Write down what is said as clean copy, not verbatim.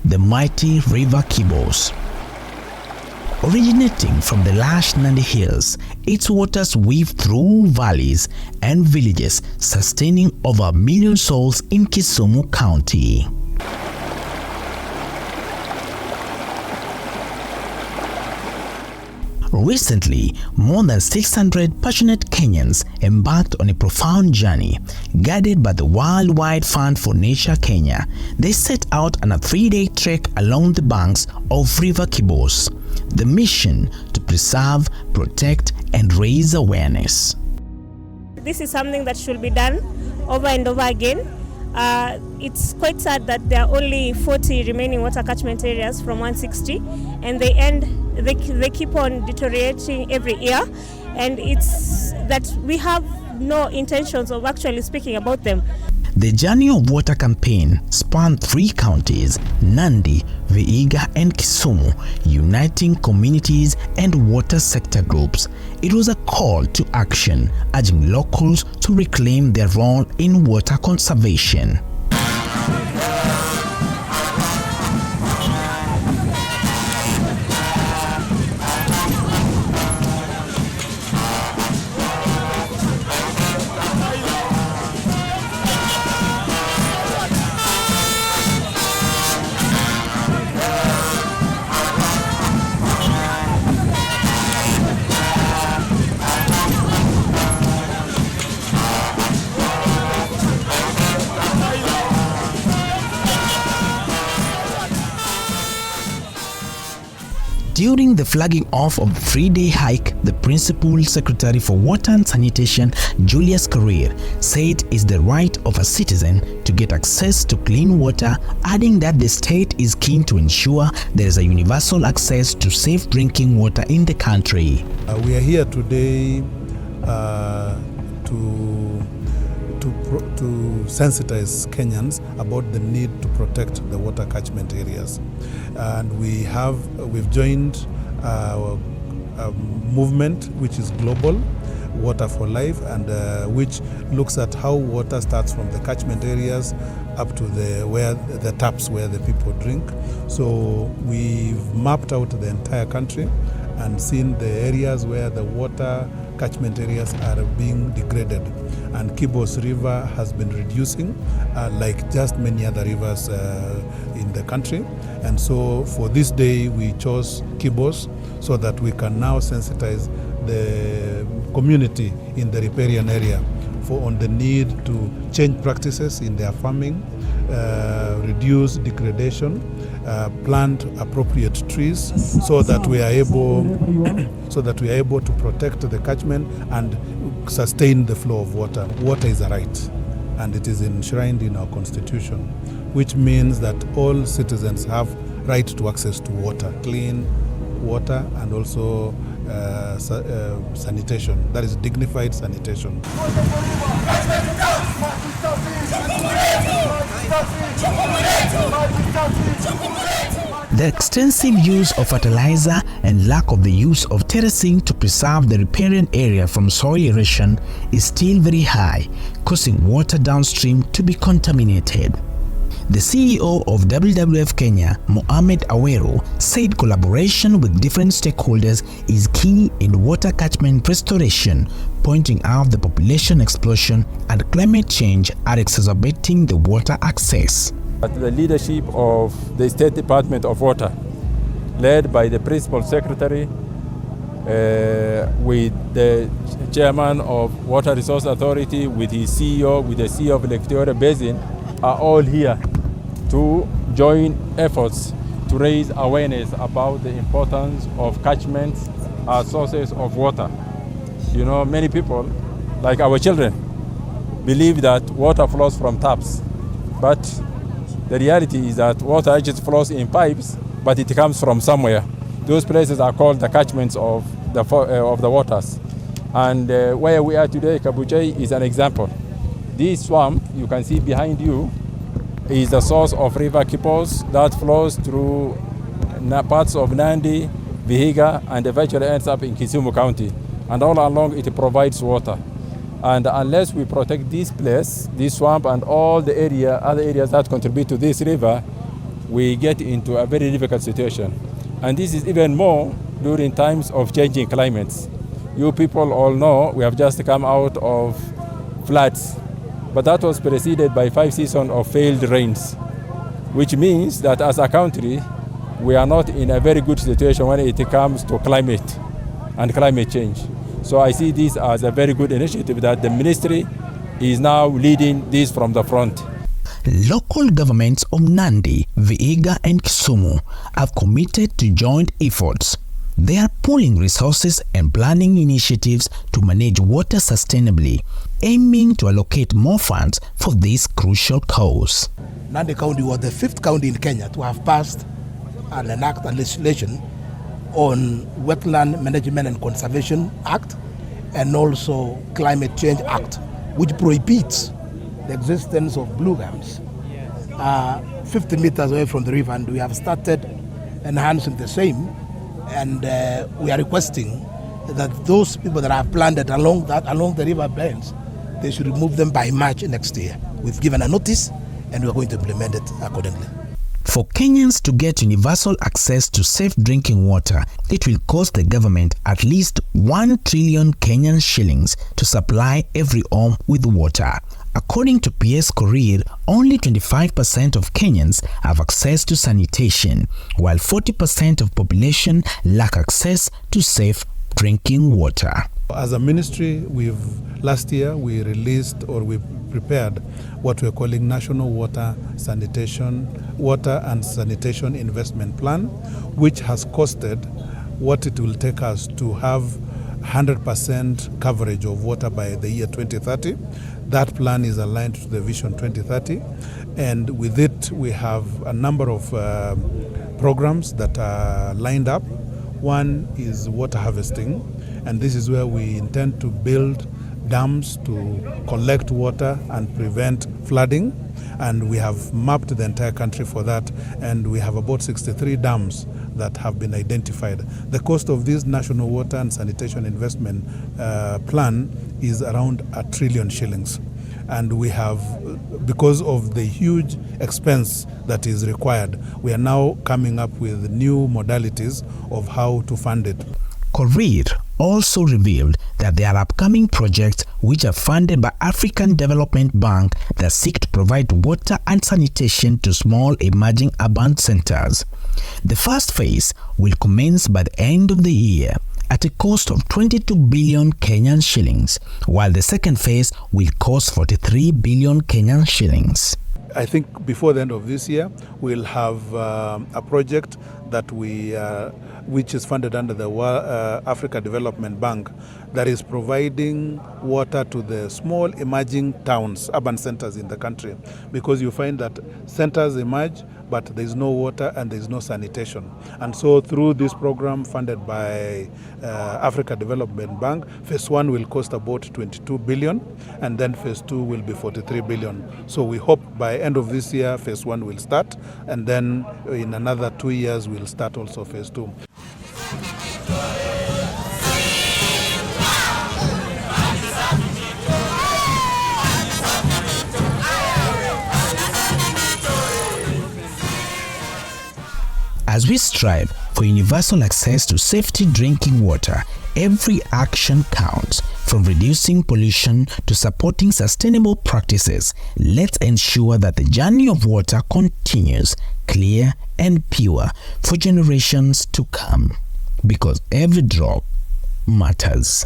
the mighty river Kibos. Originating from the lush Nandi Hills, its waters weave through valleys and villages, sustaining over 1 million souls in Kisumu County. Recently, more than 600 passionate Kenyans embarked on a profound journey. Guided by the Worldwide Fund for Nature Kenya, they set out on a 3-day trek along the banks of River Kibos. The mission to preserve, protect, and raise awareness. This is something that should be done over and over again. It's quite sad that there are only 40 remaining water catchment areas from 160, and they keep on deteriorating every year, and it's that we have no intentions of actually speaking about them. The Journey of Water campaign spanned 3 counties, Nandi, Vihiga and Kisumu, uniting communities and water sector groups. It was a call to action, urging locals to reclaim their role in water conservation. During the flagging off of the 3-day hike, the Principal Secretary for Water and Sanitation, Julius Career, said it's the right of a citizen to get access to clean water, adding that the state is keen to ensure there is a universal access to safe drinking water in the country. We are here today to sensitize Kenyans about the need to protect the water catchment areas, and we've joined a movement which is global, Water for Life, and which looks at how water starts from the catchment areas up to the taps where the people drink. So we've mapped out the entire country and seen the areas where the water catchment areas are being degraded, and Kibos River has been reducing like just many other rivers in the country. And so for this day we chose Kibos so that we can now sensitize the community in the riparian area on the need to change practices in their farming, reduce degradation, plant appropriate trees so that we are able to protect the catchment and sustain the flow of water. Water is a right, and it is enshrined in our constitution, which means that all citizens have right to access to water, clean water, and also sanitation, that is dignified sanitation. The extensive use of fertilizer and lack of the use of terracing to preserve the riparian area from soil erosion is still very high, causing water downstream to be contaminated. The CEO of WWF Kenya, Mohamed Awero, said collaboration with different stakeholders is key in water catchment restoration, pointing out the population explosion and climate change are exacerbating the water access. The leadership of the State Department of Water, led by the Principal Secretary, with the Chairman of Water Resource Authority, with his CEO, with the CEO of Lake Victoria Basin, are all here to join efforts to raise awareness about the importance of catchments as sources of water. You know, many people, like our children, believe that water flows from taps, but the reality is that water just flows in pipes, but it comes from somewhere. Those places are called the catchments of the waters. And where we are today, Kabuchai, is an example. This swamp you can see behind you is the source of River Kibos that flows through parts of Nandi, Vihiga, and eventually ends up in Kisumu County. And all along it provides water. And unless we protect this place, this swamp, and all the other areas that contribute to this river, we get into a very difficult situation. And this is even more during times of changing climates. You people all know we have just come out of floods, but that was preceded by 5 seasons of failed rains, which means that as a country, we are not in a very good situation when it comes to climate and climate change. So I see this as a very good initiative that the ministry is now leading this from the front. Local governments of Nandi, Vihiga and Kisumu have committed to joint efforts. They are pooling resources and planning initiatives to manage water sustainably, aiming to allocate more funds for this crucial cause. Nandi County was the 5th county in Kenya to have passed and enact a legislation on Wetland Management and Conservation Act and also Climate Change Act, which prohibits the existence of blue gums 50 meters away from the river, and we have started enhancing the same, and we are requesting that those people that have planted along the river banks, they should remove them by March next year. We've given a notice and we're going to implement it accordingly. For Kenyans to get universal access to safe drinking water, it will cost the government at least 1 trillion Kenyan shillings to supply every home with water. According to PS Korir, only 25% of Kenyans have access to sanitation, while 40% of population lack access to safe drinking water. As a ministry, last year we released, or we prepared what we're calling National Water and Sanitation Investment Plan, which has costed what it will take us to have 100% coverage of water by the year 2030. That plan is aligned to the Vision 2030, and with it we have a number of programs that are lined up. One is water harvesting, and this is where we intend to build dams to collect water and prevent flooding, and we have mapped the entire country for that, and we have about 63 dams that have been identified. The cost of this National Water and Sanitation Investment Plan is around 1 trillion shillings. And we have, because of the huge expense that is required, we are now coming up with new modalities of how to fund it. Korir also revealed that there are upcoming projects which are funded by African Development Bank that seek to provide water and sanitation to small emerging urban centers. The first phase will commence by the end of the year at a cost of 22 billion Kenyan shillings, while the second phase will cost 43 billion Kenyan shillings. I think before the end of this year, we'll have a project that which is funded under the Africa Development Bank, that is providing water to the small emerging towns, urban centers in the country, because you find that centers emerge, but there is no water and there is no sanitation. And so through this program funded by Africa Development Bank, phase 1 will cost about 22 billion, and then phase 2 will be 43 billion. So we hope by end of this year, phase 1 will start, and then in another 2 years, we'll start also phase 2. As we strive for universal access to safety drinking water, every action counts. From reducing pollution to supporting sustainable practices, let's ensure that the journey of water continues clear and pure for generations to come, because every drop matters.